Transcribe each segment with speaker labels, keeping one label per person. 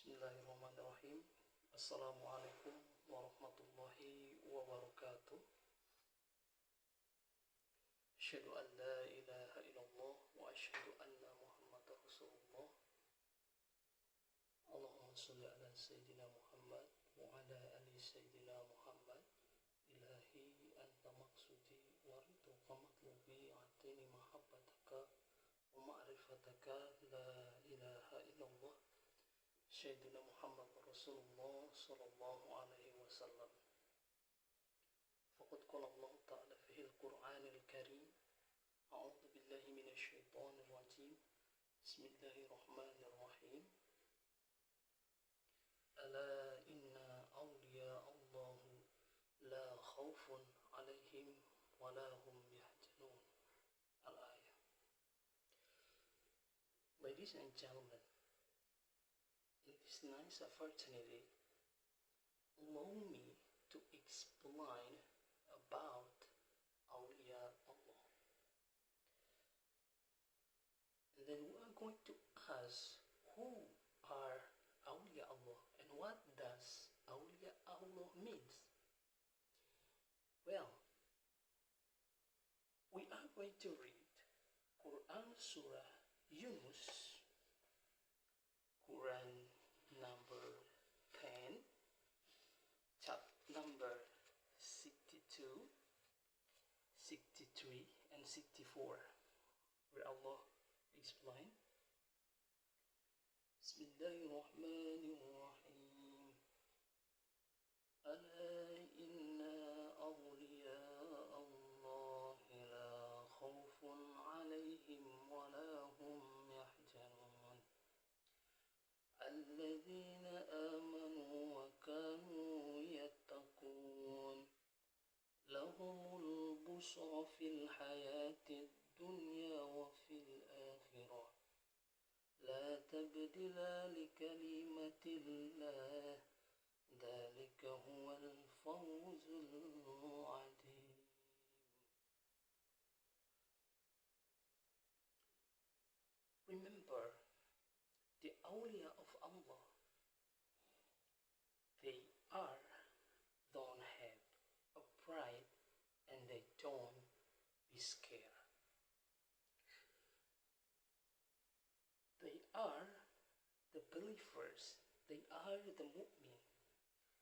Speaker 1: Bismillahirrahmanirrahim. Assalamualaikum warahmatullahi wabarakatuh. Asyhadu an la ilaha illallah wa asyhadu anna Muhammadar Rasulullah. Allahumma shalli ala Sayyidina Muhammad wa ala ali Sayyidina Muhammad. Ilahi anta maqsudi wa ridhuka matlubi atini mahabbataka wa ma'rifataka la ilaha illallah. Sayyidina Muhammad Rasulullah sallallahu alaihi wasallam. Faqad qala Allah ta'ala fil Qur'anil Karim. A'udzu billahi minasy syaithanir rajim. Bismillahirrahmanirrahim. Ala inna awliya Allah la khaufun 'alaihim wa la hum yahzanun. Al-ayah. Ladies and gentlemen, in this nice opportunity, allow me to explain about Awliya Allah. And then we are going to ask who are Awliya Allah and what does Awliya Allah means. Well, we are going to read Quran Surah Yunus, Quran number 10, chapter number 62, 63, and 64, where Allah explains, Bismillahirrahmanirrahim. Ala inna awliya Allah la khawfun alayhim wa la hum yahzanun. الذين آمنوا وكانوا يتقون لهم البشرى في الحياة الدنيا وفي الآخرة لا تبدل لكلمة الله ذلك هو الفوز العظيم. Remember, the awliya of Allah, they don't have a pride and they don't be scared. They are the believers, they are the mu'min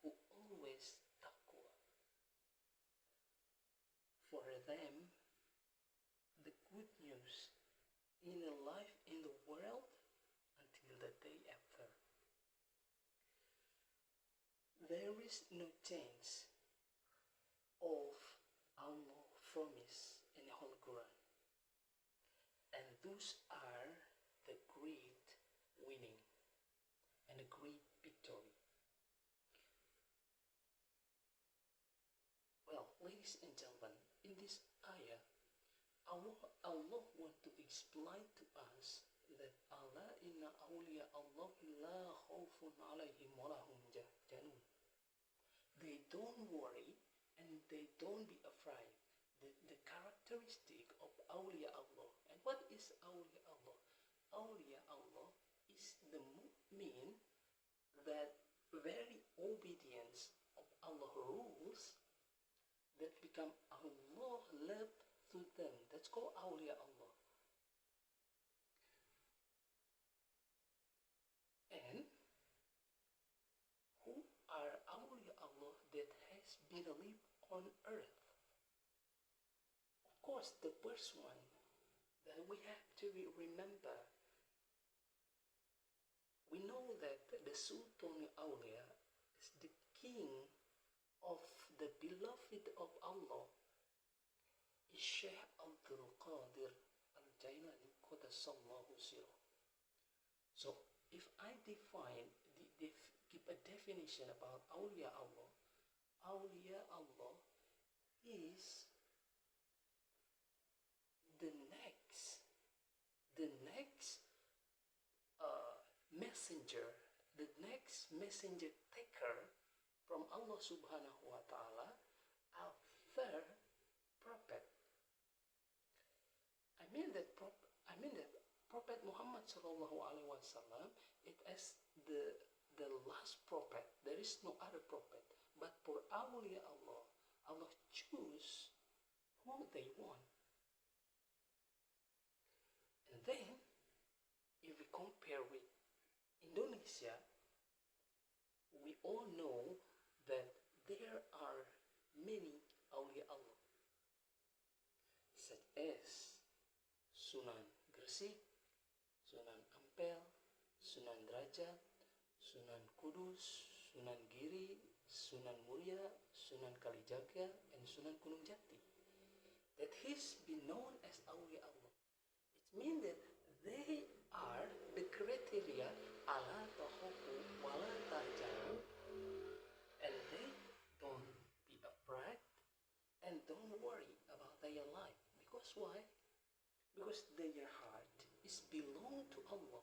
Speaker 1: who always taqwa. For them, the good news in a life in the world until the day after. There is no change of Allah's promise in the Holy Quran. And those are the great winning and the great victory. Well, ladies and gentlemen, in this ayah, Allah wants to explain to us that Allah inna awliya Allah la khawfun alayhim wa lahum yahzanun. They don't worry and they don't be afraid. The characteristic of awliya Allah. And what is awliya Allah? Awliya Allah is the mu'min that very obedience of Allah's rules that become Allah love to them. That's called awliya Allah. And who are awliya Allah that has been lived on earth? Of course, the first one that we have to remember, we know that the Sultan Awliya is the king of the beloved of Allah, is Shaykh Abdul Qadir Al-Jailani Qaddasallahu Sirruh. So, if I give a definition about Awliya Allah is the next messenger taker from Allah Subhanahu wa Ta'ala after prophet. I mean that Prophet Muhammad sallallahu alaihi wasallam, it as the the last prophet. There is no other prophet. But for awliya Allah, Allah choose who they want. And then, if we compare with Indonesia, we all know that there are many awliya Allah, such as Sunan Gresik, Sunan Ampel, Sunan Derajat, Sunan Kudus, Sunan Giri, Sunan Muria, Sunan Kalijaga, and Sunan Gunung Jati. That he's been known as awliya Allah. It means that they are the criteria ala tahoku wala tahjanu, and they don't be afraid and don't worry about their life. Because why? Because their heart is belong to Allah.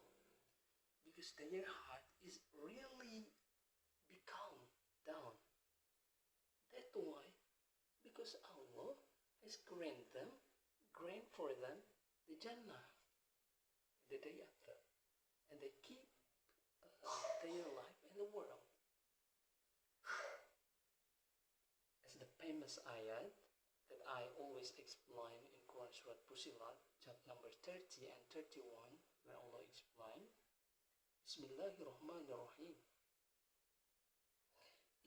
Speaker 1: Because their heart is really become down. That's why, because Allah has grant for them the Jannah the day after, and they keep their life in the world. As the famous ayat that I always explain in Quran Surah Fussilat, chapter number 30 and 31, where Allah explains, Bismillahirrahmanirrahim.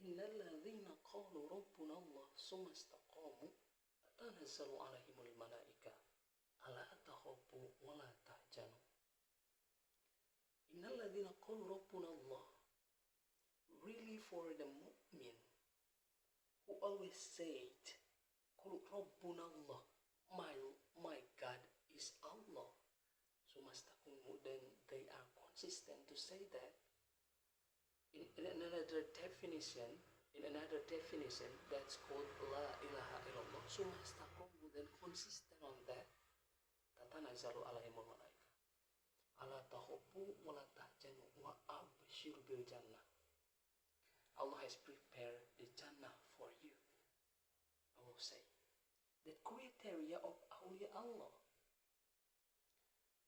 Speaker 1: Innal ladzina qalu rabbuna Allah summa istaqamu tatanazzalu alaihimul malaika ala takhafu wa la tahzanu. Innal ladzina qalu rabbuna Allah, really for the mu'min who always said, qalu rabbuna Allah, my God is Allah. Summa istaqamu, then they are consistent to say that. In another definition, that's called La ilaha illallah. Summa istaqamu, then consistent on that. Tatanazzalu alaihimul malaika ala takhafu wa la tahzanu wa abshiru bil jannah. Allah has prepared the Jannah for you. Allah say the criteria of awliya Allah.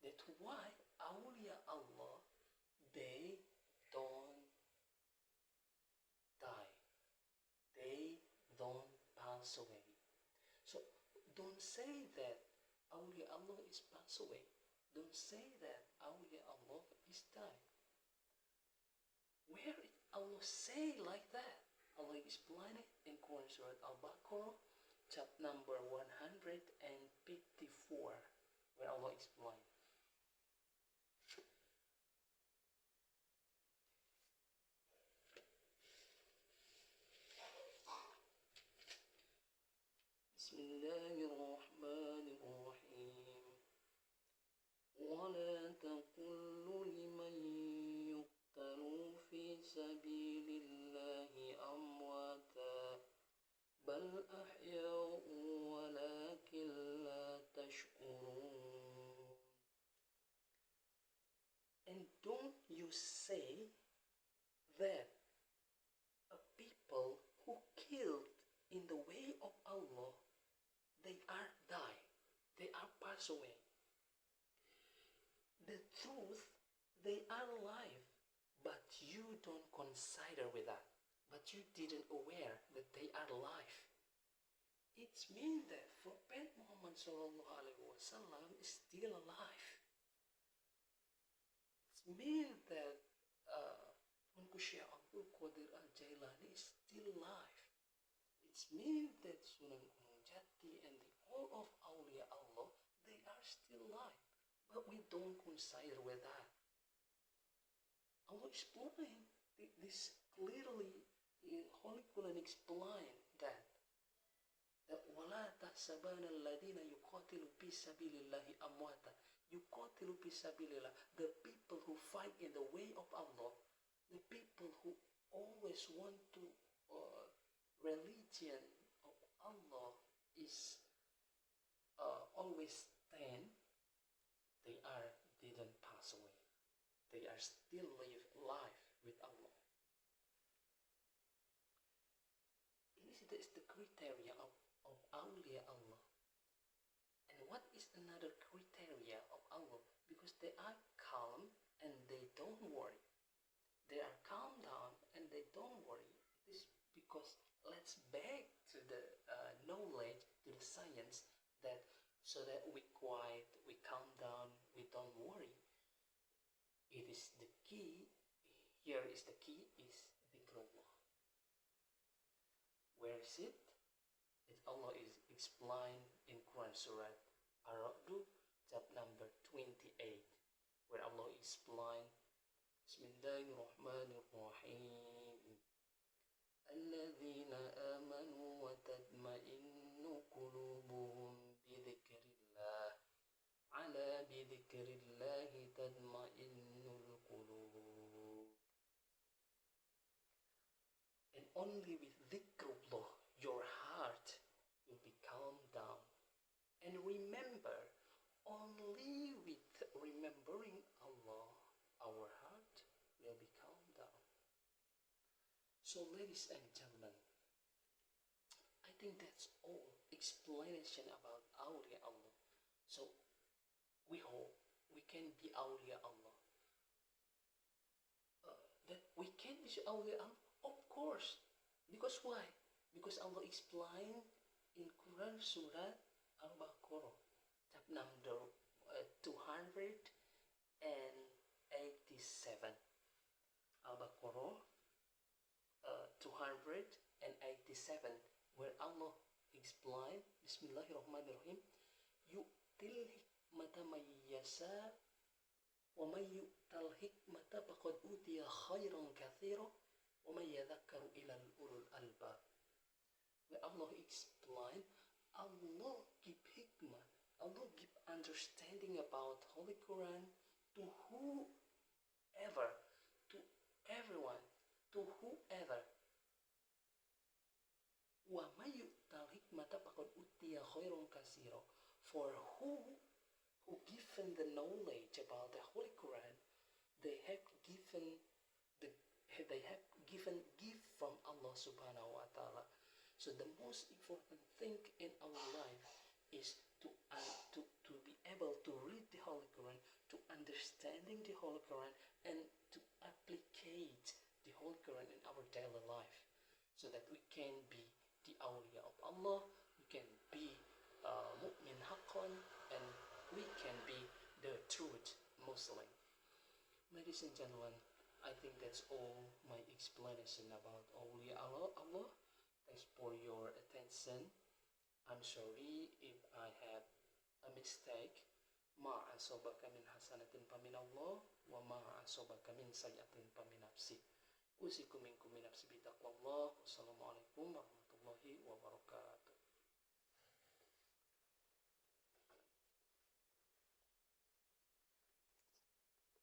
Speaker 1: That's why awliya Allah, they don't die. They don't pass away. So don't say that awliya Allah is pass away. Don't say that awliya Allah is die. Where did Allah say like that? Allah explained it in Quran Surah Al-Baqarah, chapter number 154, where Allah explained. Bismillahirrahmanirrahim. وَلَا تَقُولُوا لِمَنْ يُقْتَلُ فِي سَبِيلِ اللَّهِ أَمْوَاتًا بَلْ أَحْيَاءٌ وَلَكِنْ لَا تَشْعُرُونَ. And don't you say that a people who killed in the way of Allah, they are die, they are pass away. The truth, they are alive, but you don't consider with that. But you didn't aware that they are alive. It means that Prophet Muhammad SAW is still alive. It means that Tunku Syekh Abdul Qadir Al-Jailani is still alive. It means that Sunan Gunung Jati and all of awliya Allah, they are still alive. But we don't consider with that. Allah explain this clearly in Holy Quran, explain that وَلَا تَحْسَبَنَ الَّذِينَ يُقَاتِلُوا فِي سَبِيلِ اللَّهِ أَمْوَاتًا. يُقَاتِلُوا فِي سَبِيلِ اللَّهِ, the people who fight in the way of Allah, the people who always want to religion of Allah is always stand. They didn't pass away. They are still live life with Allah. This is the criteria of awliya Allah. And what is another criteria of Allah? Because they are calm and they don't worry. They are calm don't worry. It is because let's back to the knowledge, to the science, that so that we quiet, we calm down, we don't worry. It is the key. Here is the key: is dhikrullah. Where is it? It Allah is explained in Quran Surah Ar-Ra'd, chapter number 28, where Allah explained, Bismillahirrahmanirrahim. الذين آمنوا وتطمئن قلوبهم بذكر الله على بذكر الله تطمئن القلوب. And only with dhikrullah your heart will be calmed down. And remember, only with remembering Allah, our heart will be calmed down. So ladies and gentlemen, I think that's all explanation about awliya Allah. So we hope we can be awliya Allah. That we can be awliya Allah, of course. Because why? Because Allah explained in Quran Surah Al-Baqarah, chapter number 287. Al-Baqarah 287, where Allah explained, Bismillahirrahmanirrahim, yu'til hikmata man yasha wa man yu'tal hikmata faqad utiya khairan katsira wa man yadhakkaru ila ulul albab. Where Allah explained, Allah give hikmah, Allah give understanding about Holy Quran to whoever, to everyone, to whoever. وَمَنْ يُؤْتَ الْحِكْمَةَ فَقَدْ أُوتِيَ خَيْرًا كَثِيرًا. For who given the knowledge about the Holy Quran, they have given gift from Allah Subhanahu wa Taala. So the most important thing in our life is to be able to read the Holy Quran, to understanding the Holy Quran, and to applicate the Holy Quran in our daily life, so that we can be the awliya of Allah, we can be mu'min haqqan, and we can be the truth Muslim. Ladies and gentlemen, I think that's all my explanation about awliya Allah. Thanks for your attention. I'm sorry if I had a mistake. Ma asobaka min hasanatin famin Allah, wa ma asobaka min sayyatin famin nafsi. Usikum minkum min nafsi bitaqwallah.